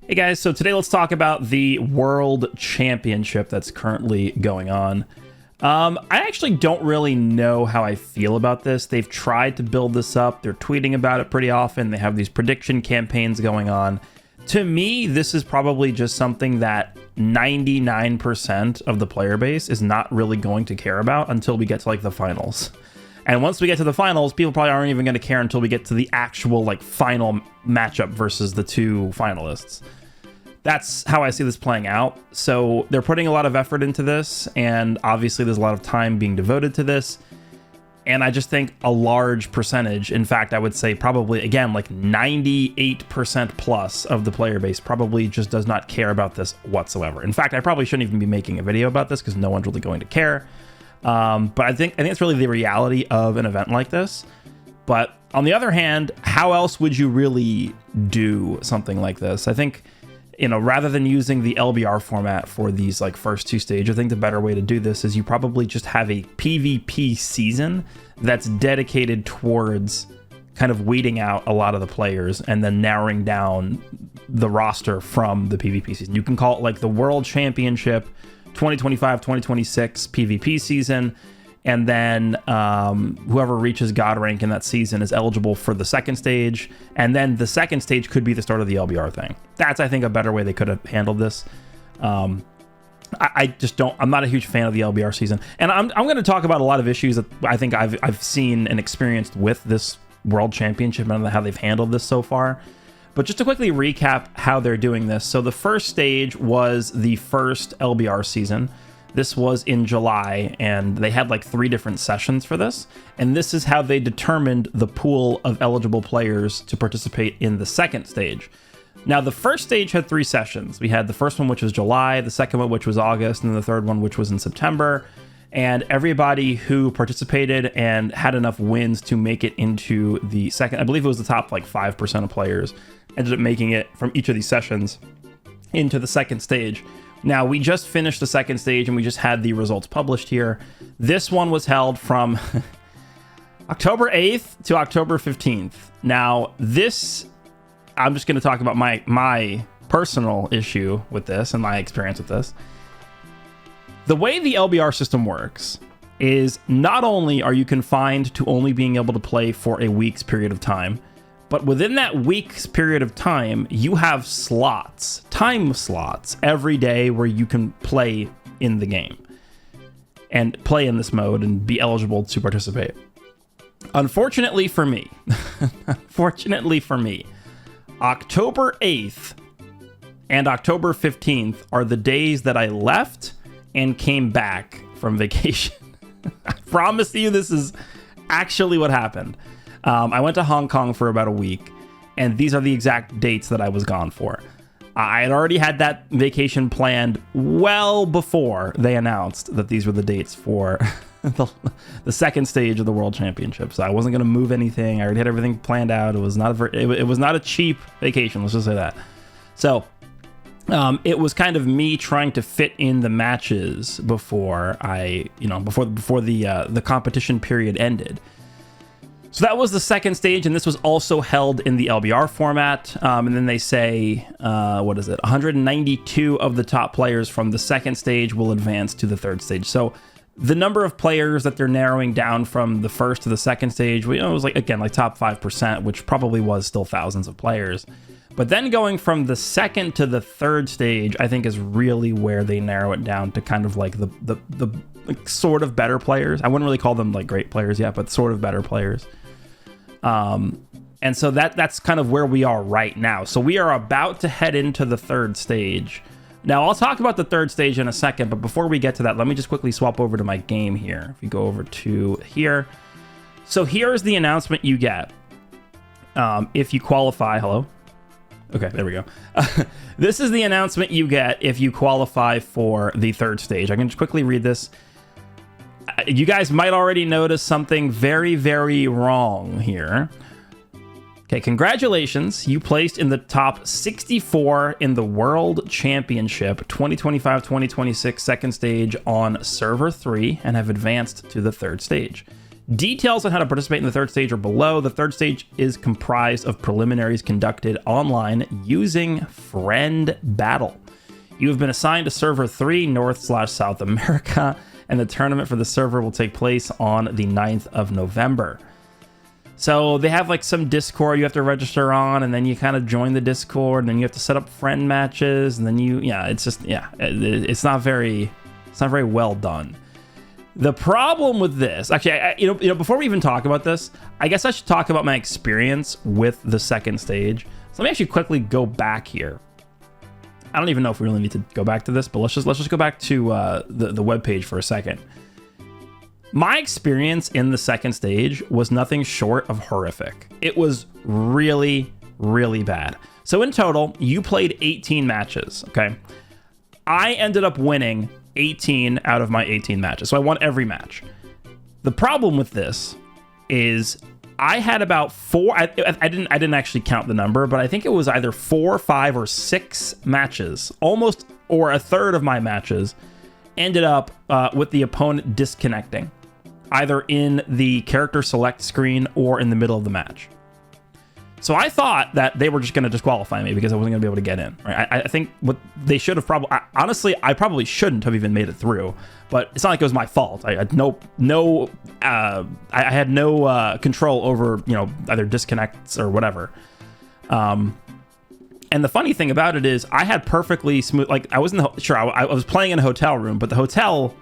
Hey guys, so today let's talk about the World Championship that's currently going on. I actually don't really know how I feel about this. They've tried to build this up. They're tweeting about it pretty often. They have these prediction campaigns going on. To me, this is probably just something that 99% of the player base is not really going to care about until we get to like the finals. And once we get to the finals, people probably aren't even going to care until we get to the actual like final matchup versus the two finalists. That's how I see this playing out. So they're putting a lot of effort into this, and obviously there's a lot of time being devoted to this. And I just think a large percentage, in fact, I would say probably, again, like 98% plus of the player base probably just does not care about this whatsoever. In fact, I probably shouldn't even be making a video about this because no one's really going to care. But I think it's really the reality of an event like this. But on the other hand, how else would you really do something like this? I think, you know, rather than using the LBR format for these like first two stages, I think the better way to do this is you probably just have a PvP season that's dedicated towards kind of weeding out a lot of the players and then narrowing down the roster from the PvP season. You can call it like the World Championship 2025-2026 PvP season, and then whoever reaches God rank in that season is eligible for the second stage, and then the second stage could be the start of the LBR thing. That's, I think, a better way they could have handled this. I just don't. I'm not a huge fan of the LBR season, and I'm going to talk about a lot of issues that I think I've seen and experienced with this World Championship and how they've handled this so far. But just to quickly recap how they're doing this. So the first stage was the first LBR season. This was in July, and they had like 3 different sessions for this. And this is how they determined the pool of eligible players to participate in the second stage. Now, the first stage had 3 sessions. We had the first one, which was July, the second one, which was August, and the third one, which was in September. And everybody who participated and had enough wins to make it into the second, I believe it was the top like 5% of players, ended up making it from each of these sessions into the second stage. Now, we just finished the second stage and we just had the results published here. This one was held from October 8th to October 15th. Now, this, I'm just going to talk about my personal issue with this and my experience with this. The way the LBR system works is not only are you confined to only being able to play for a week's period of time, but within that week's period of time, you have slots, time slots, every day where you can play in the game and play in this mode and be eligible to participate. Unfortunately for me, October 8th and October 15th are the days that I left and came back from vacation. I promise you this is actually what happened. I went to Hong Kong for about a week, and these are the exact dates that I was gone for. I had already had that vacation planned well before they announced that these were the dates for the second stage of the World Championship. So I wasn't going to move anything. I already had everything planned out. It was not a cheap vacation. Let's just say that. So it was kind of me trying to fit in the matches before the competition period ended. So that was the second stage, and this was also held in the LBR format. And then they say, 192 of the top players from the second stage will advance to the third stage. So the number of players that they're narrowing down from the first to the second stage, it was like top 5%, which probably was still thousands of players. But then going from the second to the third stage, I think is really where they narrow it down to kind of like the like sort of better players. I wouldn't really call them like great players yet, but sort of better players. And so that's kind of where we are right now. So we are about to head into the third stage. Now, I'll talk about the third stage in a second, but before we get to that, let me just quickly swap over to my game here. If you go over to here. So here's the announcement you get. If you qualify, hello? Okay, there we go. This is the announcement you get if you qualify for the third stage. I can just quickly read this. You guys might already notice something very, very wrong here. Okay, congratulations. You placed in the top 64 in the World Championship 2025-2026 second stage on server 3 and have advanced to the third stage. Details on how to participate in the third stage are below. The third stage is comprised of preliminaries conducted online using Friend Battle. You have been assigned to Server 3, North/South America, and the tournament for the server will take place on the 9th of November. So they have like some Discord you have to register on, and then you kind of join the Discord, and then you have to set up friend matches, and then it's not very well done. The problem with this, actually, before we even talk about this, I guess I should talk about my experience with the second stage. So let me actually quickly go back here. I don't even know if we really need to go back to this, but let's just go back to the webpage for a second. My experience in the second stage was nothing short of horrific. It was really, really bad. So in total, you played 18 matches, okay? I ended up winning 18 out of my 18 matches. So I won every match. The problem with this is I had about I didn't actually count the number, but I think it was either 4, 5, or 6 matches, almost, or a third of my matches ended up with the opponent disconnecting, either in the character select screen or in the middle of the match. So I thought that they were just going to disqualify me because I wasn't going to be able to get in. Right? I think what they should have honestly, I probably shouldn't have even made it through. But it's not like it was my fault. I had no control over either disconnects or whatever. And the funny thing about it is I had perfectly smooth. Like I was I was playing in a hotel room, but the hotel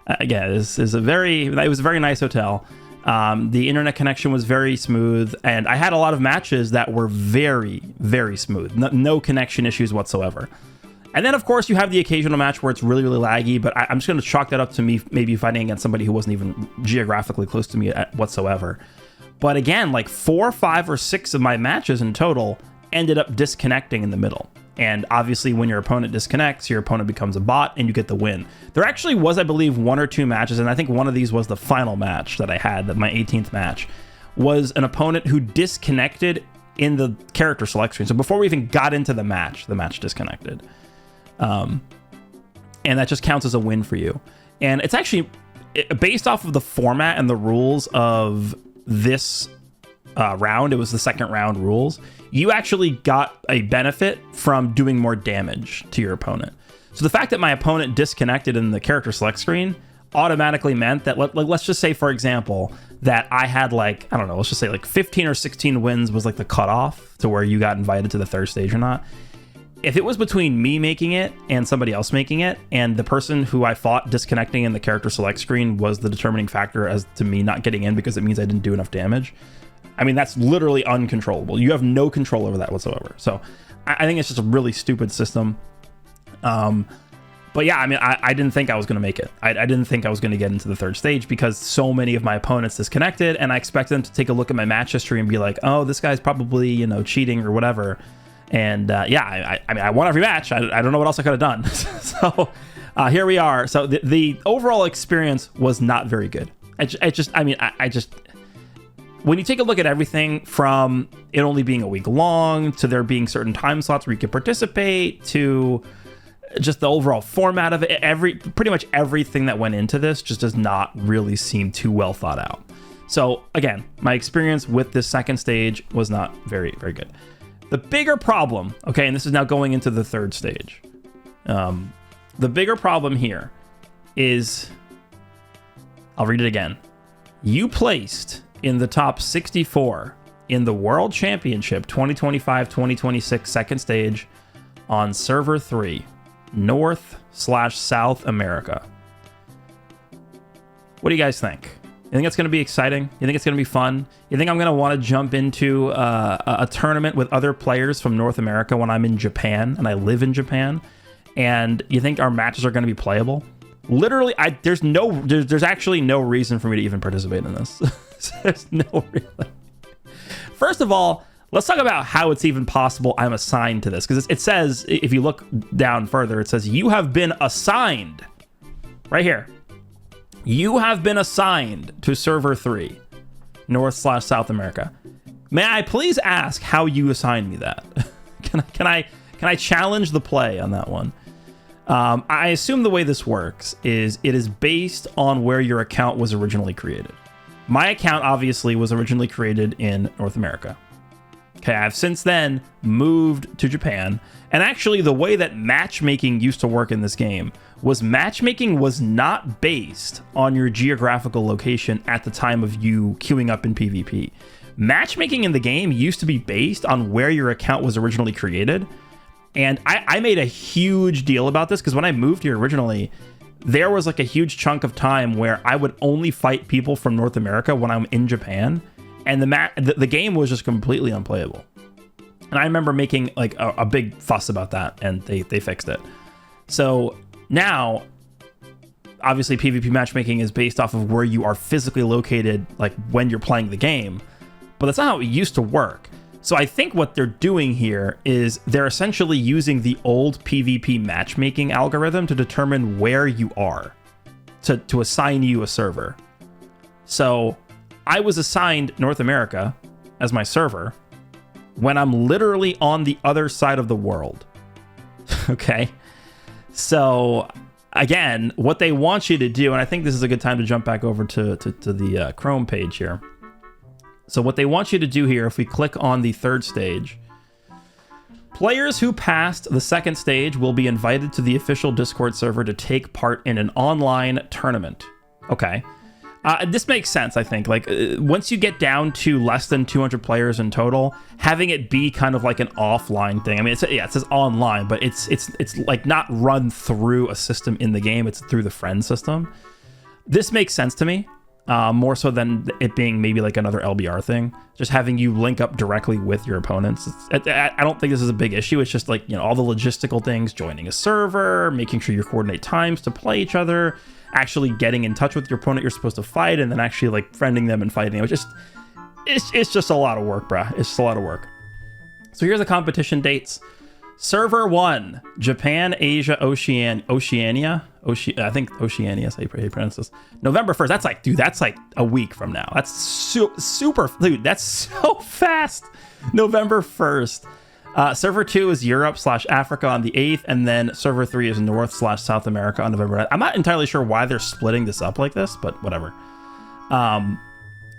again it was a very nice hotel. The internet connection was very smooth, and I had a lot of matches that were very, very smooth. No connection issues whatsoever. And then, of course, you have the occasional match where it's really, really laggy, but I'm just going to chalk that up to me maybe fighting against somebody who wasn't even geographically close to me whatsoever. But again, like 4, 5, or 6 of my matches in total ended up disconnecting in the middle. And obviously, when your opponent disconnects, your opponent becomes a bot and you get the win. There actually was, I believe, 1 or 2 matches, and I think one of these was the final match that I had, that my 18th match, was an opponent who disconnected in the character select screen. So before we even got into the match disconnected. And that just counts as a win for you. And it's actually, based off of the format and the rules of this round, it was the second round rules, you actually got a benefit from doing more damage to your opponent. So the fact that my opponent disconnected in the character select screen automatically meant that, let's just say, for example, that I had let's just say 15 or 16 wins was like the cutoff to where you got invited to the third stage or not. If it was between me making it and somebody else making it, and the person who I fought disconnecting in the character select screen was the determining factor as to me not getting in because it means I didn't do enough damage, I mean, that's literally uncontrollable. You have no control over that whatsoever. So I think it's just a really stupid system. But yeah, I mean, I didn't think I was going to make it. I didn't think I was going to get into the third stage because so many of my opponents disconnected, and I expected them to take a look at my match history and be like, oh, this guy's probably, cheating or whatever. And I mean, I won every match. I don't know what else I could have done. So here we are. So the overall experience was not very good. When you take a look at everything from it only being a week long to there being certain time slots where you can participate to just the overall format of it, pretty much everything that went into this just does not really seem too well thought out. So again, my experience with this second stage was not very, very good. The bigger problem, okay, and this is now going into the third stage. The bigger problem here is, I'll read it again. You placed in the top 64 in the World Championship 2025-2026 second stage on Server 3, North/South America. What do you guys think? You think it's going to be exciting? You think it's going to be fun? You think I'm going to want to jump into a tournament with other players from North America when I'm in Japan and I live in Japan? And you think our matches are going to be playable? Literally, there's actually no reason for me to even participate in this. There's no reason. First of all, let's talk about how it's even possible I'm assigned to this. Because it says, if you look down further, it says you have been assigned. Right here. You have been assigned to Server 3, North/South America. May I please ask how you assigned me that? Can I challenge the play on that one? I assume the way this works is it is based on where your account was originally created. My account obviously was originally created in North America. Okay, I've since then moved to Japan, and actually the way that matchmaking used to work in this game was matchmaking was not based on your geographical location at the time of you queuing up in PvP. Matchmaking in the game used to be based on where your account was originally created, and I made a huge deal about this because when I moved here originally, there was like a huge chunk of time where I would only fight people from North America when I'm in Japan, and the game was just completely unplayable. And I remember making like a big fuss about that, and they fixed it. So now, obviously PvP matchmaking is based off of where you are physically located, like when you're playing the game, but that's not how it used to work. So I think what they're doing here is they're essentially using the old PvP matchmaking algorithm to determine where you are, to assign you a server. So I was assigned North America as my server when I'm literally on the other side of the world. Okay? So again, what they want you to do, and I think this is a good time to jump back over to the Chrome page here. So what they want you to do here, if we click on the third stage, players who passed the second stage will be invited to the official Discord server to take part in an online tournament. Okay. This makes sense, I think. Like, once you get down to less than 200 players in total, having it be kind of like an offline thing. I mean, it says online, but it's like not run through a system in the game. It's through the friend system. This makes sense to me. More so than it being maybe like another LBR thing, just having you link up directly with your opponents. I don't think this is a big issue. It's just like, you know, all the logistical things, joining a server, making sure you coordinate times to play each other, actually getting in touch with your opponent you're supposed to fight, and then actually like friending them and fighting them. It's just a lot of work, bruh. It's just a lot of work. So here's the competition dates. Server 1, Japan, Asia, Oceania. I think Oceania is how you pronounce this. November 1st. That's like a week from now. That's super, dude. That's so fast. November 1st. Server 2 is Europe/Africa on the 8th, and then server 3 is North/South America on November 9th. I'm not entirely sure why they're splitting this up like this, but whatever.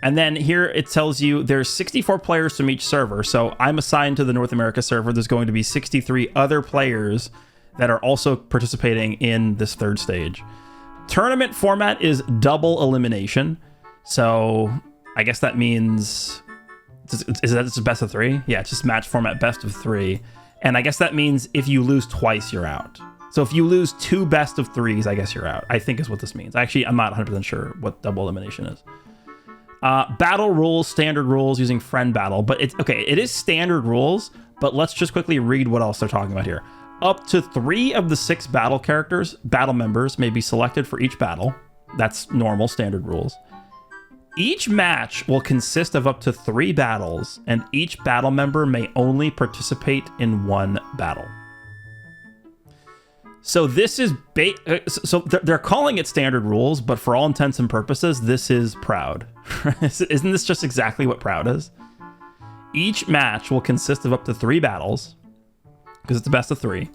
And then here it tells you there's 64 players from each server. So I'm assigned to the North America server. There's going to be 63 other players that are also participating in this third stage. Tournament format is double elimination. So I guess that means, is that just best of 3? Yeah, it's just match format best of 3. And I guess that means if you lose twice, you're out. So if you lose 2 best of 3s, I guess you're out, I think is what this means. Actually, I'm not 100% sure what double elimination is. Battle rules, standard rules using friend battle, but it's okay. It is standard rules, but let's just quickly read what else they're talking about here. Up to 3 of the 6 battle members may be selected for each battle. That's normal standard rules. Each match will consist of up to 3 battles, and each battle member may only participate in 1 battle. So this is so they're calling it standard rules, but for all intents and purposes, this is Proud. Isn't this just exactly what Proud is? Each match will consist of up to 3 battles, because it's a best of 3.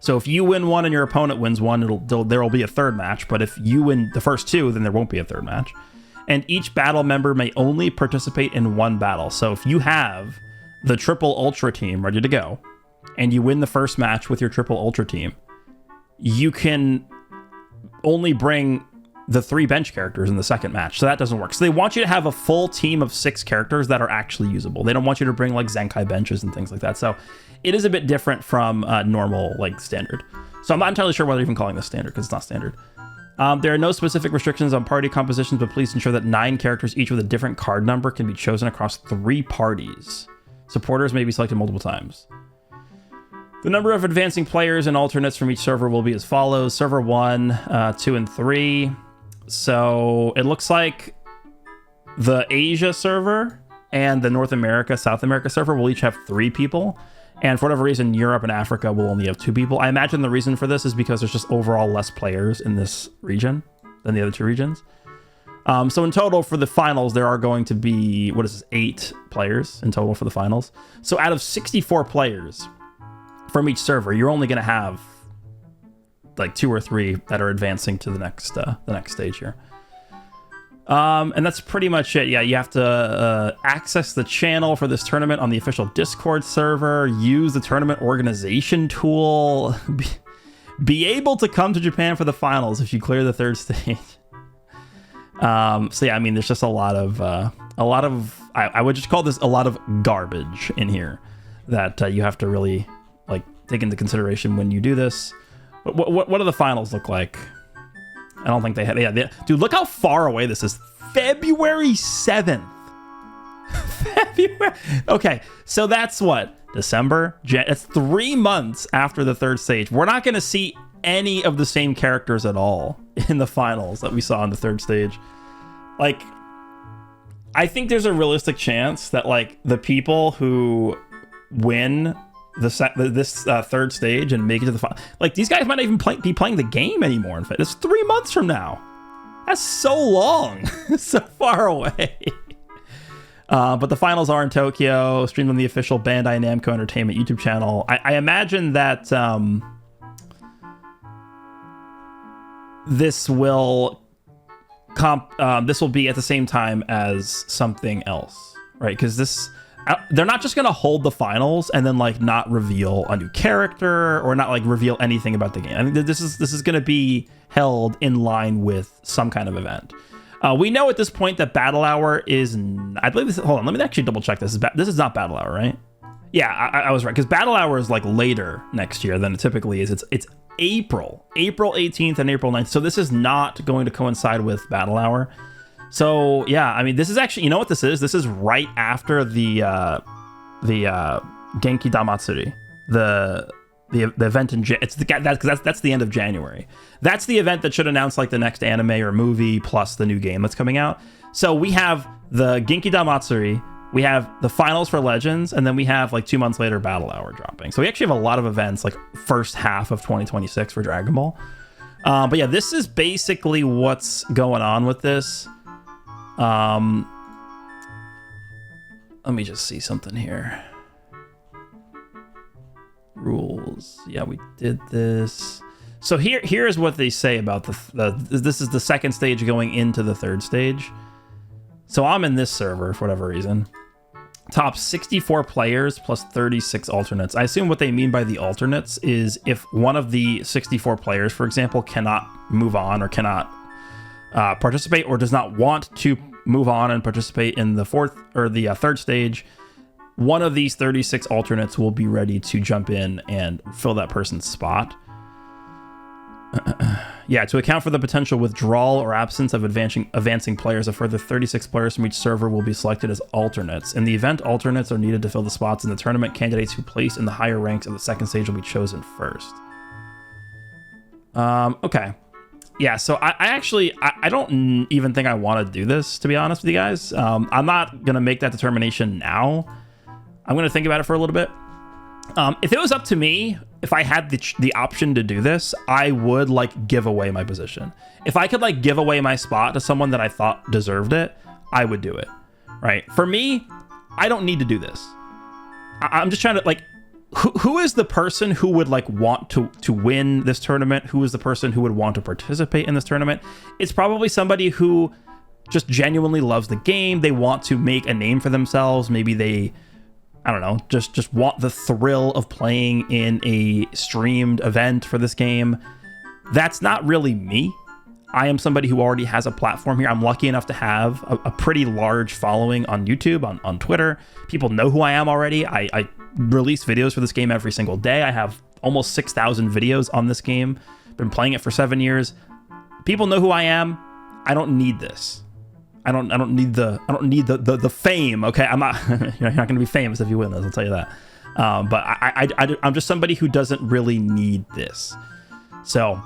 So if you win 1 and your opponent wins 1, there will be a third match. But if you win the first 2, then there won't be a third match. And each battle member may only participate in 1 battle. So if you have the triple ultra team ready to go, and you win the first match with your triple ultra team, you can only bring the 3 bench characters in the second match. So that doesn't work. So they want you to have a full team of 6 characters that are actually usable. They don't want you to bring like Zenkai benches and things like that. So it is a bit different from normal, like standard. So I'm not entirely sure why they're even calling this standard, because it's not standard. There are no specific restrictions on party compositions, but please ensure that 9 characters, each with a different card number, can be chosen across 3 parties. Supporters may be selected multiple times. The number of advancing players and alternates from each server will be as follows. Server 1, 2, and 3. So it looks like the Asia server and the North America, South America server will each have 3 people. And for whatever reason, Europe and Africa will only have 2 people. I imagine the reason for this is because there's just overall less players in this region than the other 2 regions. So in total for the finals, there are going to be, 8 players in total for the finals. So out of 64 players from each server, you're only going to have like 2 or 3 that are advancing to the next stage here. And that's pretty much it. Yeah, you have to access the channel for this tournament on the official Discord server, use the tournament organization tool, be able to come to Japan for the finals if you clear the third stage. So yeah, I mean, there's just a lot of I would just call this a lot of garbage in here that you have to really like take into consideration when you do this. What do the finals look like? I don't think they have. Yeah, dude, look how far away this is. February 7th. February. Okay, so that's what? December? It's 3 months after the third stage. We're not going to see any of the same characters at all in the finals that we saw in the third stage. Like, I think there's a realistic chance that, like, the people who win this third stage and make it to the final, like, these guys might not even be playing the game anymore. In fact, it's 3 months from now. That's so long. So far away. But the finals are in Tokyo, streamed on the official Bandai Namco Entertainment YouTube channel. I imagine that this will be at the same time as something else, right? Because they're not just going to hold the finals and then like not reveal a new character or not like reveal anything about the game. I think this is going to be held in line with some kind of event. We know at this point that Battle Hour is, I believe this, hold on, let me actually double check this. This is not Battle Hour, right? Yeah, I was right, because Battle Hour is like later next year than it typically is. It's April 18th and April 9th. So this is not going to coincide with Battle Hour. So yeah, I mean, this is actually, you know what this is? This is right after the Genki Damatsuri, the event in that's the end of January. That's the event that should announce like the next anime or movie plus the new game that's coming out. So we have the Genki Damatsuri, we have the finals for Legends, and then we have like 2 months later Battle Hour dropping. So we actually have a lot of events like first half of 2026 for Dragon Ball. But yeah, this is basically what's going on with this. Let me just see something here. Rules. Yeah, we did this. So here's what they say about this is the second stage going into the third stage. So I'm in this server for whatever reason. Top 64 players plus 36 alternates. I assume what they mean by the alternates is if one of the 64 players, for example, cannot move on or cannot participate or does not want to move on and participate in the fourth or the third stage, one of these 36 alternates will be ready to jump in and fill that person's spot. Yeah, to account for the potential withdrawal or absence of advancing players, a further 36 players from each server will be selected as alternates. In the event alternates are needed to fill the spots in the tournament, candidates who place in the higher ranks of the second stage will be chosen first. Okay. Yeah, so I don't even think I want to do this, to be honest with you guys. I'm not going to make that determination now. I'm going to think about it for a little bit. If it was up to me, if I had the option to do this, I would like give away my position. If I could like give away my spot to someone that I thought deserved it, I would do it, right? For me, I don't need to do this. I'm just trying to like, who is the person who would like want to win this tournament? Who is the person who would want to participate in this tournament? It's probably somebody who just genuinely loves the game. They want to make a name for themselves. Maybe they, I don't know, just want the thrill of playing in a streamed event for this game. That's not really me. I am somebody who already has a platform here. I'm lucky enough to have a pretty large following on YouTube, on Twitter. People know who I am already. I release videos for this game every single day. I have almost 6,000 videos on this game. Been playing it for 7 years. People know who I am. I don't need this. I don't need the fame. Okay, I'm not. You're not going to be famous if you win this. I'll tell you that. But I'm just somebody who doesn't really need this. So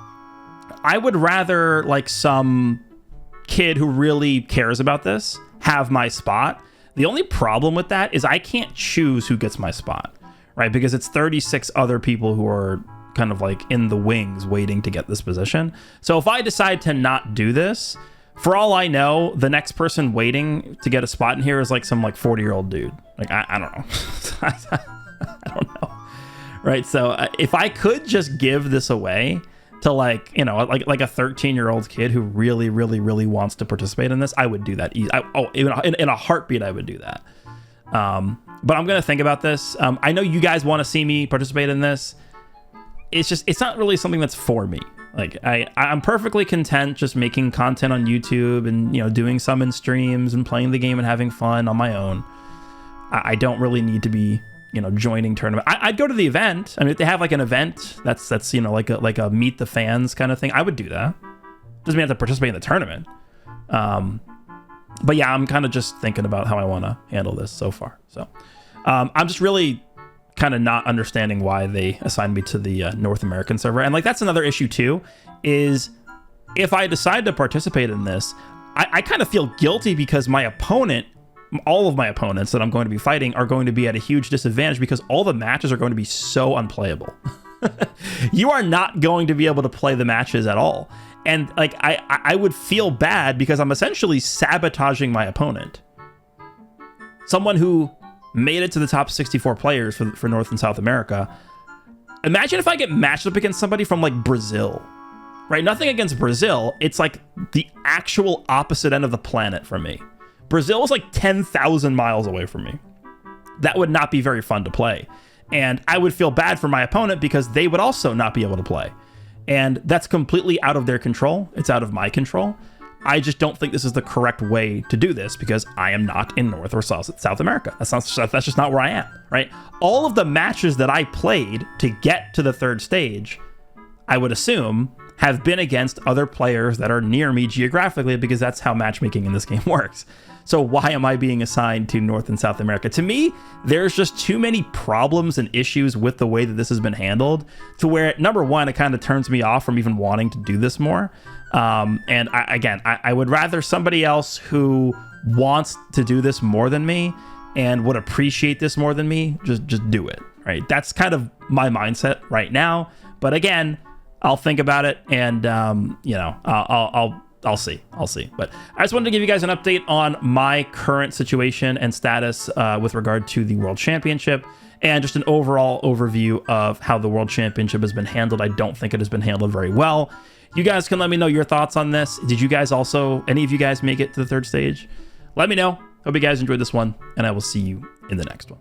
I would rather like some kid who really cares about this have my spot. The only problem with that is I can't choose who gets my spot, right? Because it's 36 other people who are kind of like in the wings waiting to get this position. So if I decide to not do this, for all I know, the next person waiting to get a spot in here is like some like 40-year-old dude. Like, I don't know. I don't know. Right. So if I could just give this away, to like, you know, like a 13-year-old kid who really, really, really wants to participate in this, I would do that. In a heartbeat, I would do that. But I'm going to think about this. I know you guys want to see me participate in this. It's not really something that's for me. Like I'm perfectly content just making content on YouTube and, you know, doing some in streams and playing the game and having fun on my own. I don't really need to be, you know, joining tournament. I'd go to the event. I mean, if they have like an event that's you know, like a meet the fans kind of thing, I would do that. Doesn't mean I have to participate in the tournament. But yeah, I'm kind of just thinking about how I want to handle this so far. So I'm just really kind of not understanding why they assigned me to the North American server. And like, that's another issue too, is if I decide to participate in this, I kind of feel guilty because my opponent, all of my opponents that I'm going to be fighting are going to be at a huge disadvantage because all the matches are going to be so unplayable. You are not going to be able to play the matches at all. And like, I would feel bad because I'm essentially sabotaging my opponent. Someone who made it to the top 64 players for North and South America. Imagine if I get matched up against somebody from like Brazil, right? Nothing against Brazil. It's like the actual opposite end of the planet from me. Brazil is like 10,000 miles away from me. That would not be very fun to play. And I would feel bad for my opponent because they would also not be able to play. And that's completely out of their control. It's out of my control. I just don't think this is the correct way to do this because I am not in North or South America. That's just not where I am, right? All of the matches that I played to get to the third stage, I would assume, have been against other players that are near me geographically because that's how matchmaking in this game works. So why am I being assigned to North and South America? To me, there's just too many problems and issues with the way that this has been handled to where, number one, it kind of turns me off from even wanting to do this more. And I would rather somebody else who wants to do this more than me and would appreciate this more than me, just do it, right? That's kind of my mindset right now. But again, I'll think about it and, you know, I'll see. But I just wanted to give you guys an update on my current situation and status with regard to the World Championship and just an overall overview of how the World Championship has been handled. I don't think it has been handled very well. You guys can let me know your thoughts on this. Did you guys also, any of you guys make it to the third stage? Let me know. Hope you guys enjoyed this one, and I will see you in the next one.